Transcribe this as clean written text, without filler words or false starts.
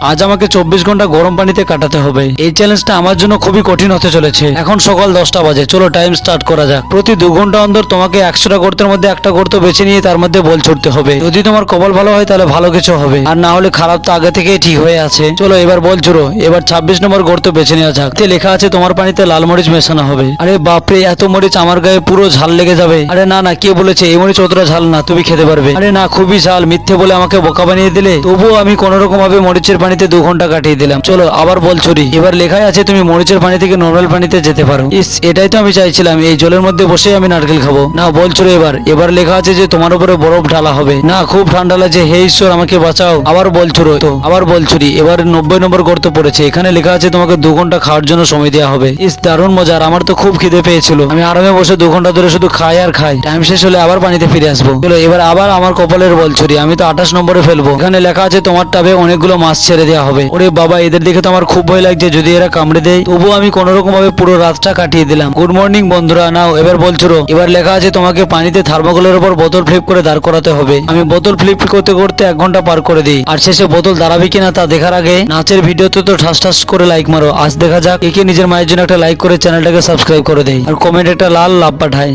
আজ আমাকে 24 ঘন্টা গরম পানিতে কাটাতে হবে। এই চ্যালেঞ্জটা আমার জন্য খুবই কঠিন হতে চলেছে। এখন সকাল 10টা বাজে, চলো টাইম স্টার্ট করা যাক। প্রতি 2 ঘন্টা অন্তর তোমাকে 100টা গর্তের মধ্যে একটা গর্ত বেছে নিয়ে তার মধ্যে বল ছুটতে হবে। যদি তোমার কপাল ভালো হয় তাহলে ভালো কিছু হবে, আর না হলে খারাপ তো আগে থেকেই ঠিক হয়ে আছে। চলো এবার বল ছুড়ো। এবার 26 নম্বর গর্ত বেছে নেওয়া যাক। এতে লেখা আছে তোমার পানিতে লাল মরিচ মেশানো হবে। আরে বাপরে, এত মরিচ আমার গায়ে পুরো ঝাল লেগে যাবে। আরে না না, কে বলেছে এই মরিচ অতটা ঝাল না, তুমি খেতে পারবে। আরে না, খুবই ঝাল, মিথ্যে বলে আমাকে বোকা বানিয়ে দিলে। তবুও আমি কোন রকম ভাবে মরিচের পানিতে 2 ঘন্টা কাটিয়ে দিলাম। চলো আবার বল ছুরি। এবার লেখাই আছে তুমি মরিচের পানি থেকে নরমাল পানিতে যেতে পারো। ইস, এটাই তো আমি চাইছিলাম, এই জলের মধ্যে বসে আমি নারকেল খাবো। না, বল ছুরি। এবার লেখা আছে যে তোমার উপরে বরফ ঢালা হবে। না, খুব ঠান্ডা লাগছে, হে ঈশ্বর আমাকে বাঁচাও। আবার বল ছুড়ো। তো আবার বল ছুরি। এবার 90 নম্বর গর্ত পড়েছে। এখানে লেখা আছে তোমাকে 2 ঘন্টা খাওয়ার জন্য সময় দেওয়া হবে। ইস, দারুণ মজার। আমার তো খুব খিদে পেয়েছিল, আমি আরামে বসে 2 ঘন্টা ধরে শুধু খাই আর খাই। টাইম শেষ হলে আবার পানিতে ফিরে আসবো। চলো এবার আবার আমার কপালের বল ছুরি। আমি তো 28 নম্বরে ফেলবো। এখানে লেখা আছে তোমার টাবে অনেকগুলো মাছ ছেড়ে দেওয়া হবে। ওরে বাবা, এদের দেখে তো আমার খুব ভয় লাগছে, যদি এরা কামড়ে দেয়। তবুও আমি কোন রকম ভাবে পুরো রাতটা কাটিয়ে দিলাম। গুড মর্নিং বন্ধুরা। নাও এবার বল ছুড়ো। এবার লেখা আছে তোমাকে পানিতে থার্মোকলের উপর বোতল ফ্লিপ করে দাঁড় করাতে হবে। আমি বোতল ফ্লিপ করতে করতে 1 ঘন্টা পার করে দিই, আর শেষে বোতল দাঁড়াবে কিনা তা দেখার আগে নাচের ভিডিওতে তো ঠাস ঠাস করে লাইক মারো। আজ দেখা যাক কে কে নিজের মায়ের জন্য একটা লাইক করে চ্যানেলটাকে সাবস্ক্রাইব করে দেয়, আর কমেন্ট একটা লাল লাভ পাঠায়।